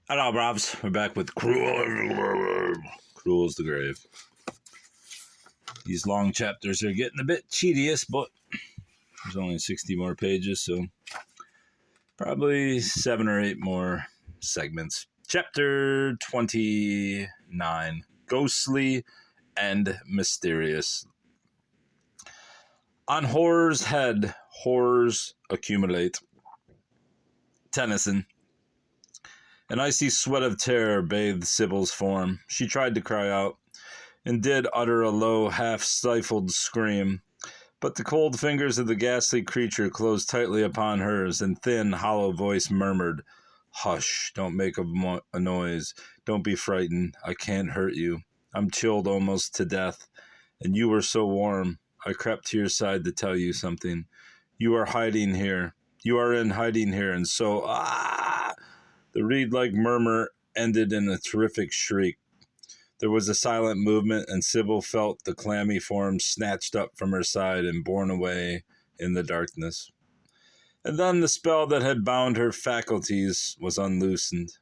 Hello, Robs. We're back with Cruel. Cruel's the Grave. These long chapters are getting a bit tedious, but there's only 60 more pages, so probably 7 or 8 more segments. Chapter 29, Ghostly and Mysterious. On horror's head, horrors accumulate. Tennyson. An icy sweat of terror bathed Sybil's form. She tried to cry out, and did utter a low, half-stifled scream, but the cold fingers of the ghastly creature closed tightly upon hers, and thin, hollow voice murmured, "Hush, don't make a noise. Don't be frightened. I can't hurt you. I'm chilled almost to death, and you were so warm. I crept to your side to tell you something. You are hiding here. You are in hiding here, and so, ah!" The reed-like murmur ended in a terrific shriek. There was a silent movement, and Sybil felt the clammy form snatched up from her side and borne away in the darkness. And then the spell that had bound her faculties was unloosed,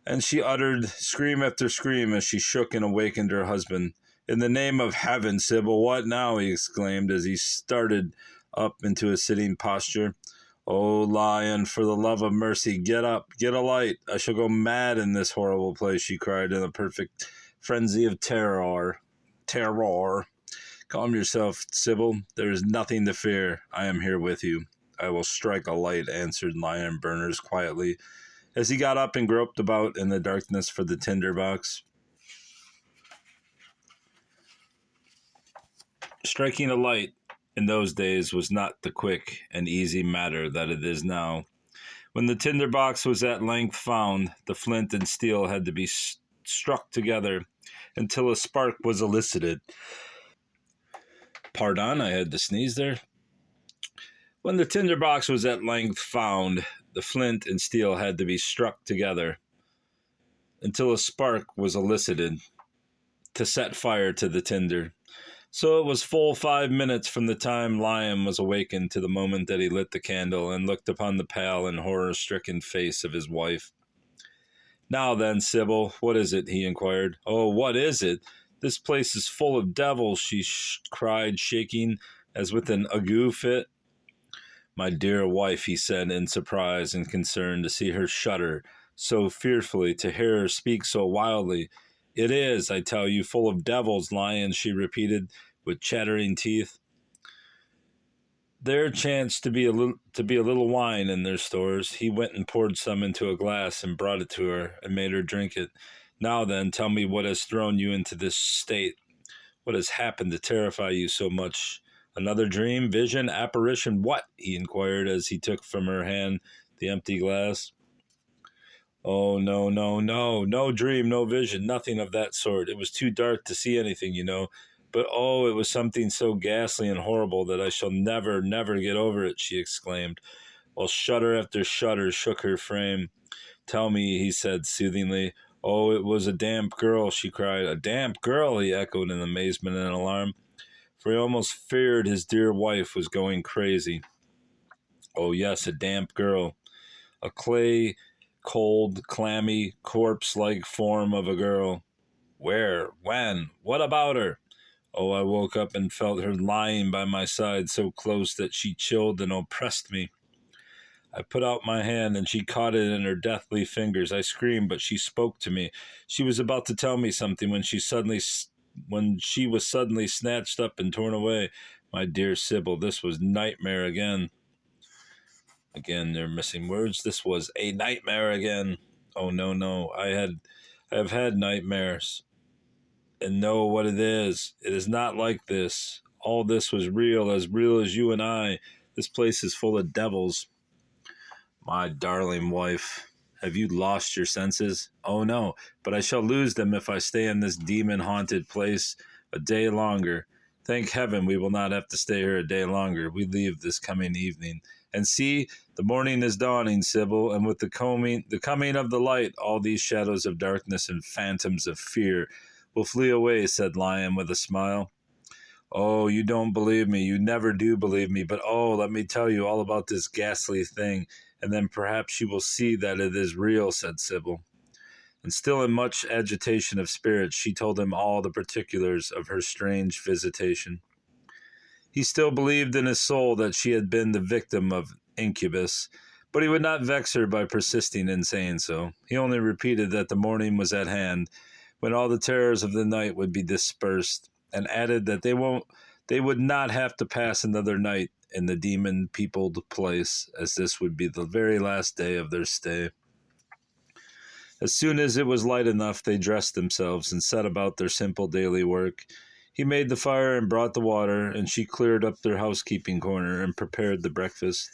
and she uttered scream after scream as she shook and awakened her husband. "In the name of heaven, Sybil, what now?" he exclaimed as he started up into a sitting posture. "Oh, Lion, for the love of mercy, get up, get a light. I shall go mad in this horrible place," she cried in a perfect frenzy of terror. "Calm yourself, Sybil. There is nothing to fear. I am here with you." "I will strike a light," answered Lion Berners quietly, as he got up and groped about in the darkness for the tinder box. Striking a light in those days was not the quick and easy matter that it is now. When the tinder box was at length found, the flint and steel had to be struck together until a spark was elicited. Pardon, I had to sneeze there. When the tinder box was at length found, the flint and steel had to be struck together until a spark was elicited to set fire to the tinder. So it was full 5 minutes from the time Lion was awakened to the moment that he lit the candle and looked upon the pale and horror-stricken face of his wife. "Now then, Sybil, what is it?" he inquired. "Oh, what is it? This place is full of devils," she cried, shaking as with an ague fit. "My dear wife," he said in surprise and concern to see her shudder so fearfully, to hear her speak so wildly. "It is, I tell you, full of devils, Lion," she repeated with chattering teeth. There chanced to be a little wine in their stores. He went and poured some into a glass and brought it to her and made her drink it. "Now then, tell me what has thrown you into this state. What has happened to terrify you so much? Another dream, vision, apparition, what?" he inquired as he took from her hand the empty glass. "Oh, no dream, no vision, nothing of that sort. It was too dark to see anything, you know. But, oh, it was something so ghastly and horrible that I shall never get over it," she exclaimed, while shudder after shudder shook her frame. "Tell me," he said soothingly. "Oh, it was a damp girl," she cried. "A damp girl," he echoed in amazement and alarm, for he almost feared his dear wife was going crazy. "Oh, yes, a damp girl. A clay, cold, clammy, corpse-like form of a girl." "Where? When? What about her?" "Oh, I woke up and felt her lying by my side so close that she chilled and oppressed me. I put out my hand and she caught it in her deathly fingers. I screamed, but she spoke to me. She was about to tell me something when she was suddenly snatched up and torn away. My dear Sybil, this was nightmare again." Again, they're missing words. "This was a nightmare again. Oh, no. I have had nightmares and know what it is. It is not like this. All this was real as you and I. This place is full of devils." "My darling wife, have you lost your senses?" "Oh, no, but I shall lose them if I stay in this demon-haunted place a day longer. Thank heaven we will not have to stay here a day longer. We leave this coming evening. And see, the morning is dawning, Sybil, and with the coming of the light, all these shadows of darkness and phantoms of fear will flee away," said Lion with a smile. "Oh, you don't believe me. You never do believe me. But, oh, let me tell you all about this ghastly thing. and then perhaps you will see that it is real," said Sybil. And still in much agitation of spirit, she told him all the particulars of her strange visitation. He still believed in his soul that she had been the victim of incubus, but he would not vex her by persisting in saying so. He only repeated that the morning was at hand, when all the terrors of the night would be dispersed, and added that they would not have to pass another night in the demon-peopled place, as this would be the very last day of their stay. As soon as it was light enough, they dressed themselves and set about their simple daily work. He made the fire and brought the water, and she cleared up their housekeeping corner and prepared the breakfast.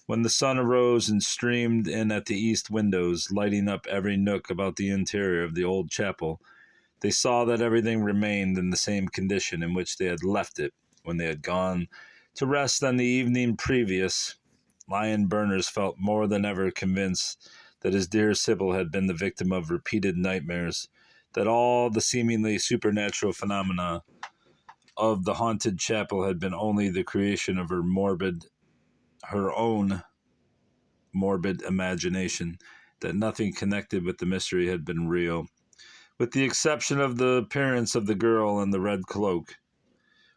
When the sun arose and streamed in at the east windows, lighting up every nook about the interior of the old chapel, they saw that everything remained in the same condition in which they had left it when they had gone to rest on the evening previous. Lion Berners felt more than ever convinced that his dear Sybil had been the victim of repeated nightmares, that all the seemingly supernatural phenomena of the haunted chapel had been only the creation of her own morbid imagination, that nothing connected with the mystery had been real, with the exception of the appearance of the girl in the red cloak,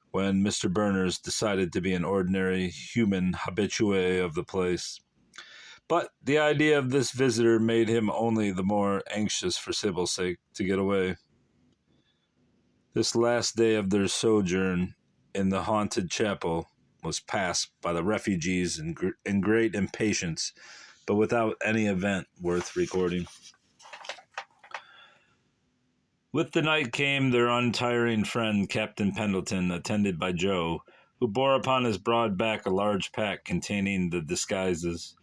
when Mr. Berners decided to be an ordinary human habitué of the place. But the idea of this visitor made him only the more anxious for Sybil's sake to get away. This last day of their sojourn in the haunted chapel was passed by the refugees in great impatience, but without any event worth recording. With the night came their untiring friend Captain Pendleton, attended by Joe, who bore upon his broad back a large pack containing the disguises.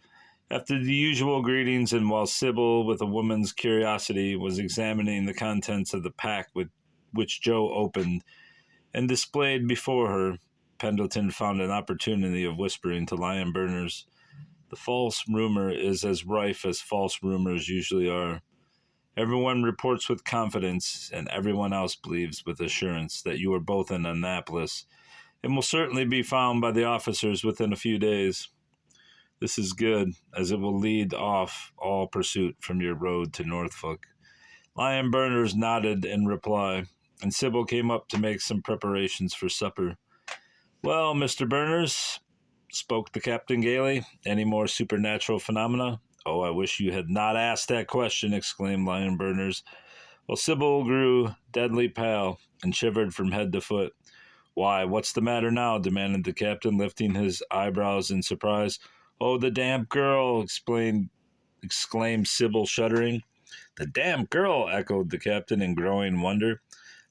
After the usual greetings, and while Sybil, with a woman's curiosity, was examining the contents of the pack which Joe opened and displayed before her, Pendleton found an opportunity of whispering to Lion Berners, "The false rumor is as rife as false rumors usually are. Everyone reports with confidence, and everyone else believes with assurance, that you are both in Annapolis, and will certainly be found by the officers within a few days. This is good, as it will lead off all pursuit from your road to Norfolk." Lion Berners nodded in reply, and Sybil came up to make some preparations for supper. "Well, Mr. Berners," spoke the captain gaily, "any more supernatural phenomena?" "Oh, I wish you had not asked that question," exclaimed Lion Berners, while Sybil grew deadly pale and shivered from head to foot. "Why, what's the matter now?" demanded the captain, lifting his eyebrows in surprise. "Oh, the damp girl!" exclaimed Sybil, shuddering. "The damp girl!" echoed the captain in growing wonder.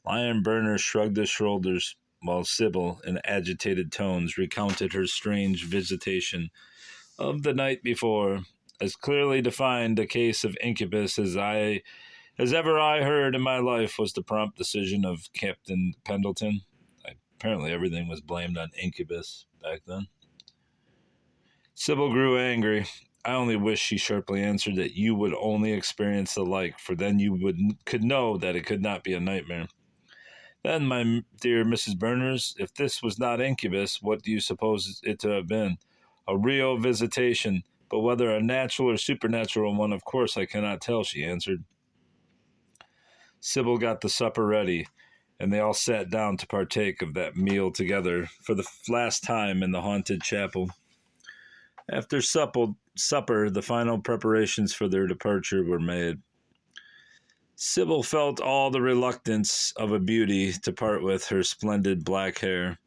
Lion Berners shrugged his shoulders, while Sybil, in agitated tones, recounted her strange visitation of the night before, as clearly defined a case of incubus as ever I heard in my life, was the prompt decision of Captain Pendleton. Apparently everything was blamed on incubus back then. Sybil grew angry. "I only wish," she sharply answered, "that you would only experience the like, for then you could know that it could not be a nightmare." "Then, my dear Mrs. Berners, if this was not incubus, what do you suppose it to have been?" "A real visitation, but whether a natural or supernatural one, of course I cannot tell," she answered. Sybil got the supper ready, and they all sat down to partake of that meal together for the last time in the haunted chapel. After supper, the final preparations for their departure were made. Sybil felt all the reluctance of a beauty to part with her splendid black hair,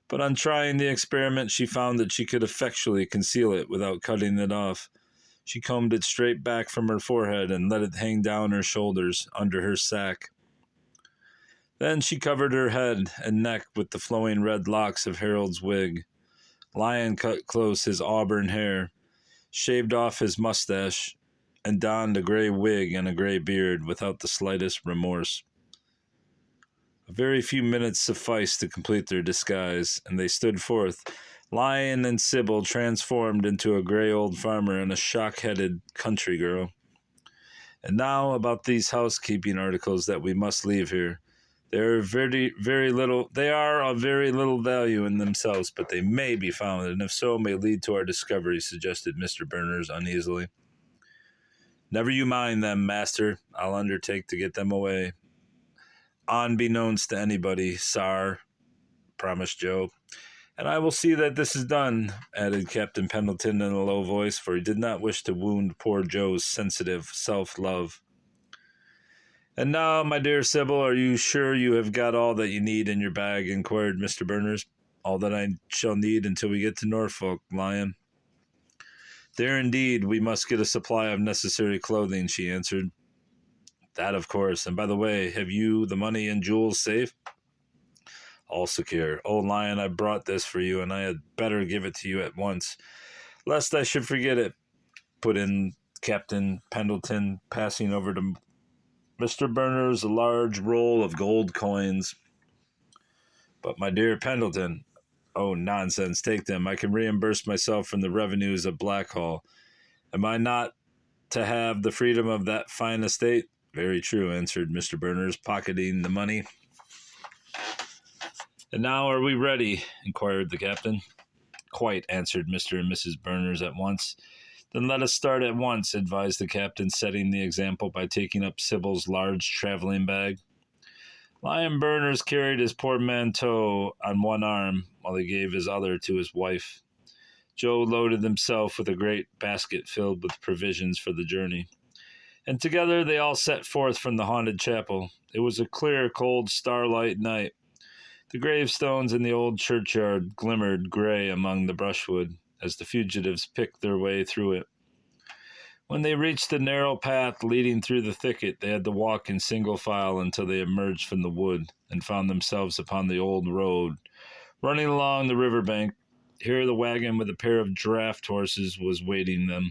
but on trying the experiment she found that she could effectually conceal it without cutting it off. She combed it straight back from her forehead and let it hang down her shoulders under her sack. Then she covered her head and neck with the flowing red locks of Harold's wig. Lion cut close his auburn hair, shaved off his mustache, and donned a gray wig and a gray beard without the slightest remorse. A very few minutes sufficed to complete their disguise, and they stood forth, Lion and Sybil transformed into a gray old farmer and a shock-headed country girl. "And now about these housekeeping articles that we must leave here. They are very little. They are of very little value in themselves, but they may be found, and if so, may lead to our discovery," suggested Mr. Berners uneasily. "Never you mind them, master. I'll undertake to get them away, unbeknownst to anybody, sar," promised Joe. "And I will see that this is done," added Captain Pendleton in a low voice, for he did not wish to wound poor Joe's sensitive self-love. "And now, my dear Sybil, are you sure you have got all that you need in your bag?" inquired Mr. Berners. "All that I shall need until we get to Norfolk, Lion." "There indeed we must get a supply of necessary clothing," she answered. "That of course. And by the way, have you the money and jewels safe?" "All secure. Oh, Lion, I brought this for you, and I had better give it to you at once, lest I should forget it," put in Captain Pendleton, passing over to Mr. Berners a large roll of gold coins. "But my dear Pendleton—" "Oh, nonsense, take them. I can reimburse myself from the revenues of Blackhall. Am I not to have the freedom of that fine estate?" "Very true," answered Mr. Berners, pocketing the money. "And now are we ready?" inquired the captain. "Quite," answered Mr. and Mrs. Berners at once. "Then let us start at once," advised the captain, setting the example by taking up Sybil's large traveling bag. Lion Berners carried his portmanteau on one arm, while he gave his other to his wife. Joe loaded himself with a great basket filled with provisions for the journey, and together they all set forth from the haunted chapel. It was a clear, cold, starlight night. The gravestones in the old churchyard glimmered gray among the brushwood, as the fugitives picked their way through it. When they reached the narrow path leading through the thicket, they had to walk in single file until they emerged from the wood and found themselves upon the old road, running along the river bank. Here the wagon with a pair of draft horses was waiting them.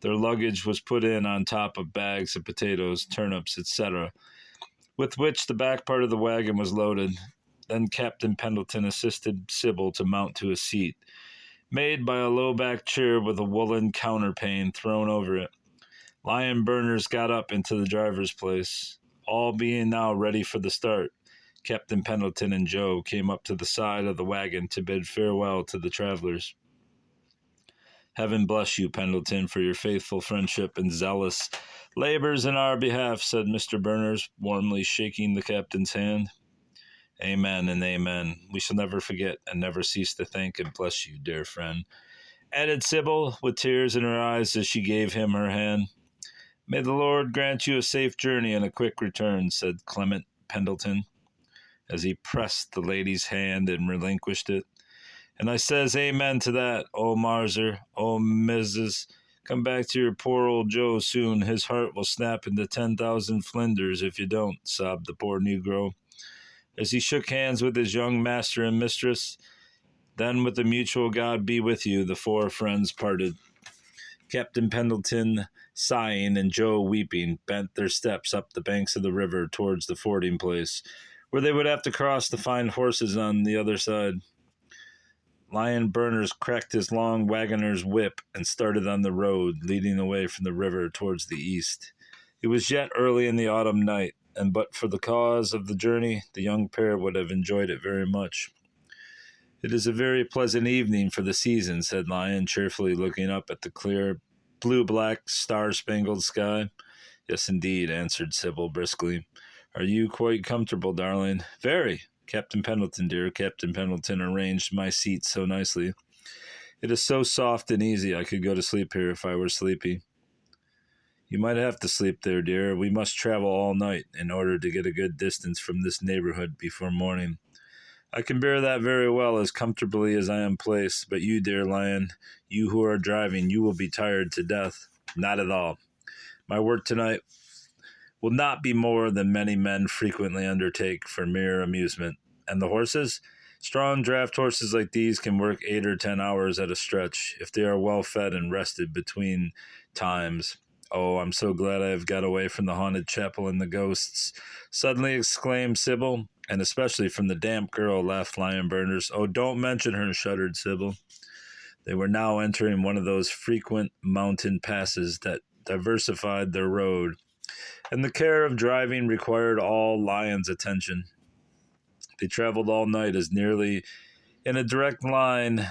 Their luggage was put in on top of bags of potatoes, turnips, etc., with which the back part of the wagon was loaded. Then Captain Pendleton assisted Sybil to mount to a seat, made by a low-backed chair with a woolen counterpane thrown over it. Lion Berners got up into the driver's place. All being now ready for the start, Captain Pendleton and Joe came up to the side of the wagon to bid farewell to the travelers. "Heaven bless you, Pendleton, for your faithful friendship and zealous labors in our behalf," said Mr. Berners, warmly shaking the captain's hand. "Amen and amen. We shall never forget and never cease to thank and bless you, dear friend," added Sybil, with tears in her eyes as she gave him her hand. "May the Lord grant you a safe journey and a quick return," said Clement Pendleton, as he pressed the lady's hand and relinquished it. "And I says amen to that. Oh, Marser, oh, Mrs., come back to your poor old Joe soon. His heart will snap into 10,000 flinders if you don't," sobbed the poor Negro, as he shook hands with his young master and mistress. Then, with the mutual "God be with you," the four friends parted. Captain Pendleton, sighing, and Joe, weeping, bent their steps up the banks of the river towards the fording place, where they would have to cross to find horses on the other side. Lion Berners cracked his long wagoner's whip and started on the road, leading away from the river towards the east. It was yet early in the autumn night, and but for the cause of the journey, the young pair would have enjoyed it very much. "It is a very pleasant evening for the season," said Lion, cheerfully looking up at the clear, blue-black, star-spangled sky. "Yes, indeed," answered Sybil briskly. "Are you quite comfortable, darling?" "Very. Captain Pendleton, dear, Captain Pendleton arranged my seat so nicely. It is so soft and easy I could go to sleep here if I were sleepy." "You might have to sleep there, dear. We must travel all night in order to get a good distance from this neighborhood before morning." "I can bear that very well, as comfortably as I am placed. But you, dear Lion, you who are driving, you will be tired to death." "Not at all. My work tonight will not be more than many men frequently undertake for mere amusement. And the horses? Strong draft horses like these can work 8 or 10 hours at a stretch, if they are well fed and rested between times. Oh, I'm so glad I have got away from the haunted chapel and the ghosts," suddenly exclaimed Sybil. "And especially from the damp girl," laughed Lion Berners. "Oh, don't mention her," shuddered Sybil. They were now entering one of those frequent mountain passes that diversified their road, and the care of driving required all Lyon's attention. They traveled all night as nearly in a direct line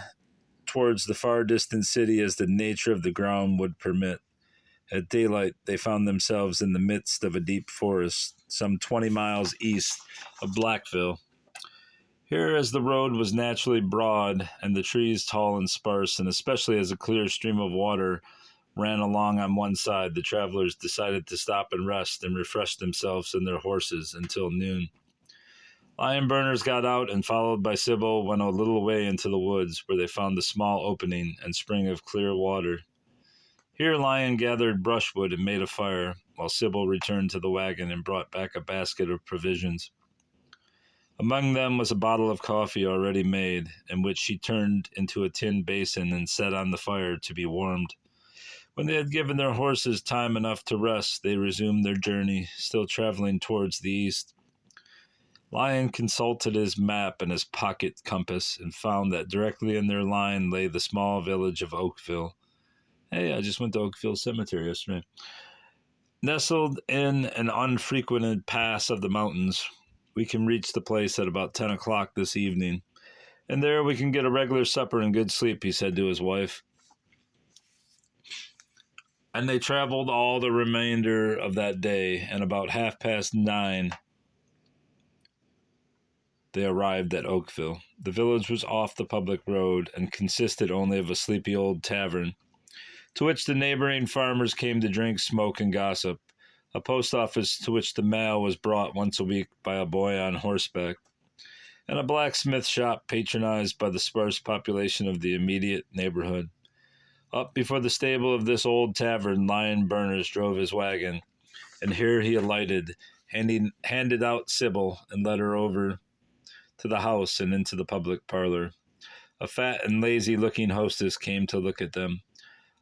towards the far distant city as the nature of the ground would permit. At daylight, they found themselves in the midst of a deep forest, some 20 miles east of Blackville. Here, as the road was naturally broad and the trees tall and sparse, and especially as a clear stream of water ran along on one side, the travelers decided to stop and rest and refresh themselves and their horses until noon. Lion burners got out and, followed by Sybil, went a little way into the woods, where they found a small opening and spring of clear water. Here Lion gathered brushwood and made a fire, while Sybil returned to the wagon and brought back a basket of provisions. Among them was a bottle of coffee already made, and which she turned into a tin basin and set on the fire to be warmed. When they had given their horses time enough to rest, they resumed their journey, still traveling towards the east. Lion consulted his map and his pocket compass and found that directly in their line lay the small village of Oakville. Hey, I just went to Oakville Cemetery yesterday. Nestled in an unfrequented pass of the mountains, we can reach the place at about 10 o'clock this evening, and there we can get a regular supper and good sleep, he said to his wife. And they traveled all the remainder of that day, and about 9:30, they arrived at Oakville. The village was off the public road and consisted only of a sleepy old tavern, to which the neighboring farmers came to drink, smoke, and gossip, a post office to which the mail was brought once a week by a boy on horseback, and a blacksmith shop patronized by the sparse population of the immediate neighborhood. Up before the stable of this old tavern, Lion Burners drove his wagon, and here he alighted, handed out Sybil, and led her over to the house and into the public parlor. A fat and lazy-looking hostess came to look at them.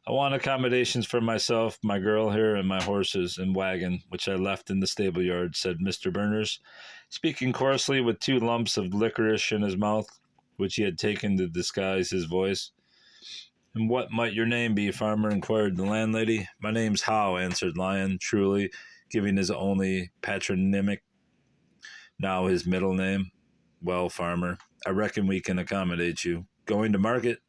I want accommodations for myself, my girl here, and my horses and wagon, which I left in the stable yard, said Mr. Berners, speaking coarsely with 2 lumps of licorice in his mouth, which he had taken to disguise his voice. And what might your name be, farmer? Inquired the landlady. My name's Howe, answered Lion, truly, giving his only patronymic, now his middle name. Well, farmer, I reckon we can accommodate you. Going to market?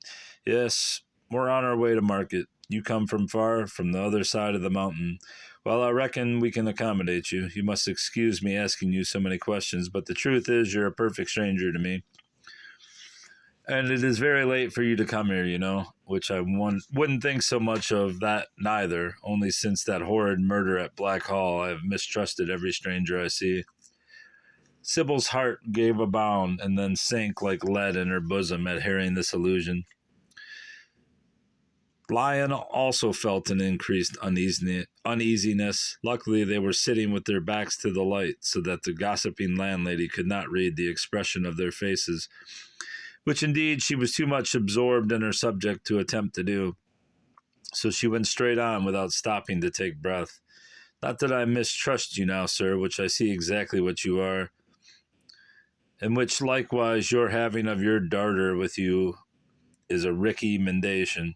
Yes, we're on our way to market. You come from far, from the other side of the mountain. Well, I reckon we can accommodate you. You must excuse me asking you so many questions, but the truth is you're a perfect stranger to me. And it is very late for you to come here, you know, which I wouldn't think so much of that neither, only since that horrid murder at Black Hall I have mistrusted every stranger I see. Sybil's heart gave a bound and then sank like lead in her bosom at hearing this allusion. Lion also felt an increased uneasiness. Luckily, they were sitting with their backs to the light, so that the gossiping landlady could not read the expression of their faces, which indeed she was too much absorbed in her subject to attempt to do. So she went straight on without stopping to take breath. Not that I mistrust you now, sir, which I see exactly what you are, and which likewise your having of your darter with you is a recommendation.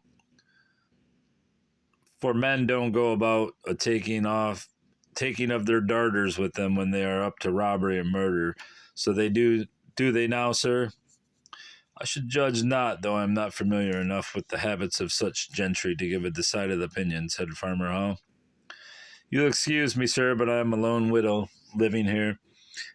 For men don't go about taking of their darters with them when they are up to robbery and murder. So they do they now, sir? I should judge not, though I am not familiar enough with the habits of such gentry to give a decided opinion, said Farmer Hall. You'll excuse me, sir, but I am a lone widow living here,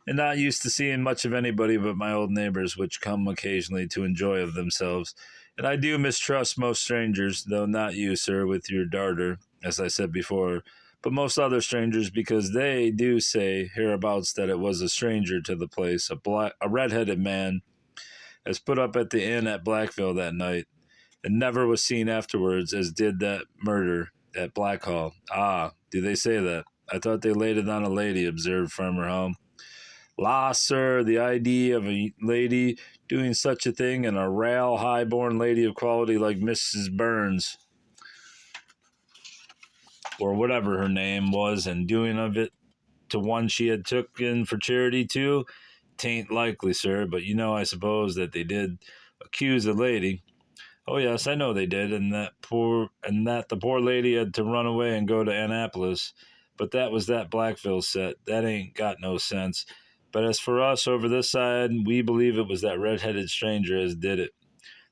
and not used to seeing much of anybody but my old neighbors, which come occasionally to enjoy of themselves. And I do mistrust most strangers, though not you, sir, with your darter, as I said before, but most other strangers, because they do say hereabouts that it was a stranger to the place, a red-headed man, as put up at the inn at Blackville that night, and never was seen afterwards, as did that murder at Blackhall. Ah, do they say that? I thought they laid it on a lady, observed Farmer Hall. La, sir, the idea of a lady doing such a thing, and a raal high-born lady of quality like Mrs. Burns, or whatever her name was, and doing of it to one she had took in for charity too, 'tain't likely, sir, but you know, I suppose, that they did accuse the lady. Oh, yes, I know they did, and that the poor lady had to run away and go to Annapolis. But that was that Blackville set. That ain't got no sense. But as for us over this side, we believe it was that red-headed stranger as did it.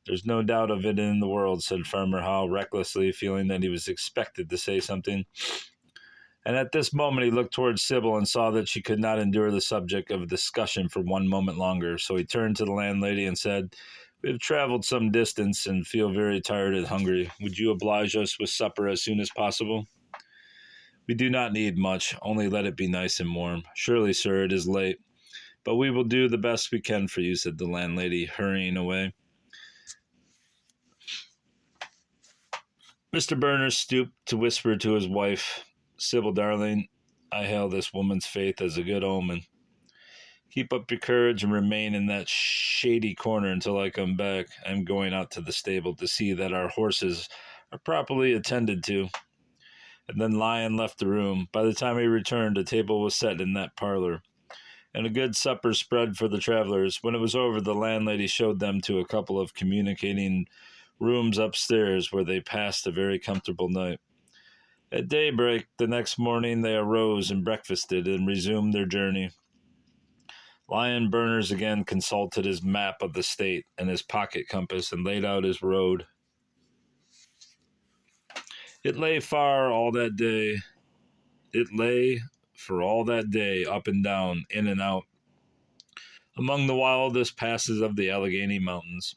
There's no doubt of it in the world, said Farmer Howe recklessly, feeling that he was expected to say something. And at this moment he looked towards Sybil and saw that she could not endure the subject of discussion for one moment longer. So he turned to the landlady and said, "We have traveled some distance and feel very tired and hungry. Would you oblige us with supper as soon as possible?" "We do not need much, only let it be nice and warm." "Surely, sir, it is late, but we will do the best we can for you," said the landlady, hurrying away. Mr. Berners stooped to whisper to his wife, "Sybil, darling, I hail this woman's faith as a good omen. Keep up your courage and remain in that shady corner until I come back. I'm going out to the stable to see that our horses are properly attended to." And then Lion left the room. By the time he returned, a table was set in that parlor, and a good supper spread for the travelers. When it was over, the landlady showed them to a couple of communicating rooms upstairs, where they passed a very comfortable night. At daybreak the next morning they arose and breakfasted and resumed their journey. Lion Berners again consulted his map of the state and his pocket compass and laid out his road. It lay far all that day. It lay for all that day, up and down, in and out, among the wildest passes of the Allegheny Mountains.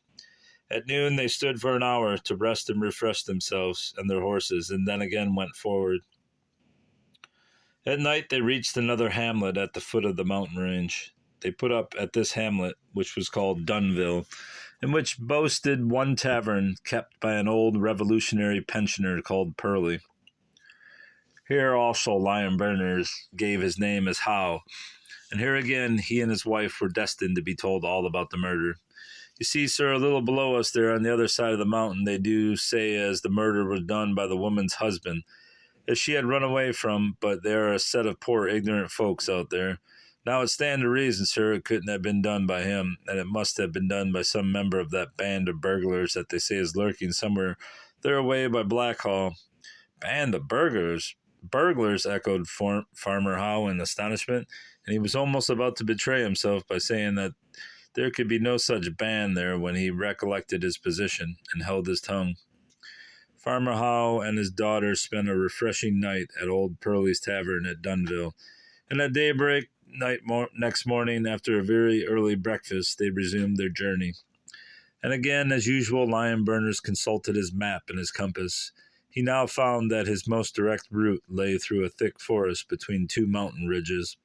At noon they stood for an hour to rest and refresh themselves and their horses, and then again went forward. At night they reached another hamlet at the foot of the mountain range. They put up at this hamlet, which was called Dunville, and which boasted one tavern kept by an old Revolutionary pensioner called Purley. Here also Lion Berners gave his name as Howe, and here again he and his wife were destined to be told all about the murder. "You see, sir, a little below us there on the other side of the mountain, they do say as the murder was done by the woman's husband, as she had run away from, but there are a set of poor ignorant folks out there. Now it stand to reason, sir, it couldn't have been done by him, and it must have been done by some member of that band of burglars that they say is lurking somewhere there away by Blackhall." "Band of burglars? Burglars?" echoed Farmer Howe in astonishment, and he was almost about to betray himself by saying that there could be no such band there when he recollected his position and held his tongue. Farmer Howe and his daughter spent a refreshing night at old Purley's tavern at Dunville, and at daybreak next morning, after a very early breakfast, they resumed their journey. And again, as usual, Lion Berners consulted his map and his compass. He now found that his most direct route lay through a thick forest between two mountain ridges.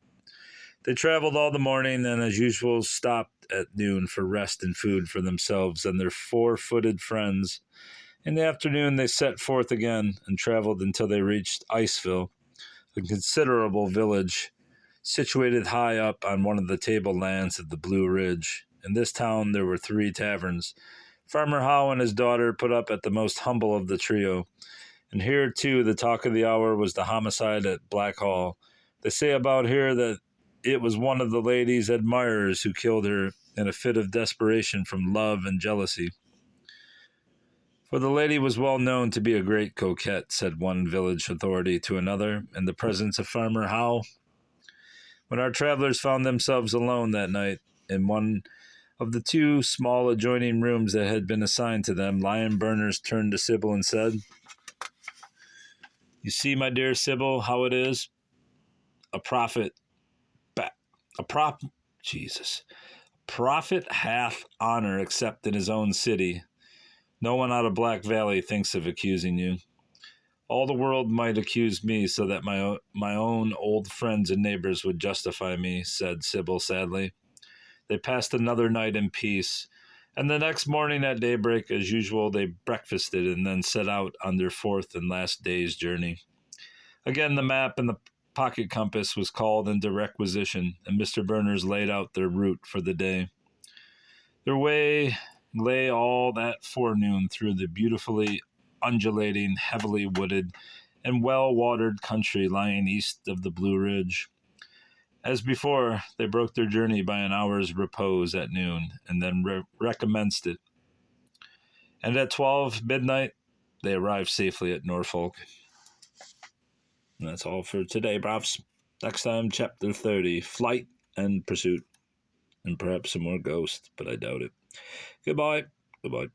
They traveled all the morning and, as usual, stopped at noon for rest and food for themselves and their four-footed friends. In the afternoon, they set forth again and traveled until they reached Iceville, a considerable village situated high up on one of the tablelands of the Blue Ridge. In this town there were 3 taverns. Farmer Howe and his daughter put up at the most humble of the trio, and here, too, the talk of the hour was the homicide at Blackhall. They say about here that it was one of the lady's admirers who killed her in a fit of desperation from love and jealousy. For the lady was well known to be a great coquette, said one village authority to another, in the presence of Farmer Howe. When our travelers found themselves alone that night in one of the 2 small adjoining rooms that had been assigned to them, Lion Berners turned to Sybil and said, "You see, my dear Sybil, how it is. A prophet, prophet hath honor except in his own city. No one out of Black Valley thinks of accusing you. All the world might accuse me so that my own old friends and neighbors would justify me," said Sybil sadly. They passed another night in peace, and the next morning at daybreak, as usual, they breakfasted and then set out on their 4th and last day's journey. Again, the map and the pocket compass was called into requisition, and Mr. Berners laid out their route for the day. Their way lay all that forenoon through the beautifully undulating, heavily wooded, and well-watered country lying east of the Blue Ridge. As before, they broke their journey by an hour's repose at noon, and then recommenced it. And at 12 midnight, they arrived safely at Norfolk. And that's all for today, bravs. Next time, Chapter 30, Flight and Pursuit. And perhaps some more ghosts, but I doubt it. Goodbye. Goodbye.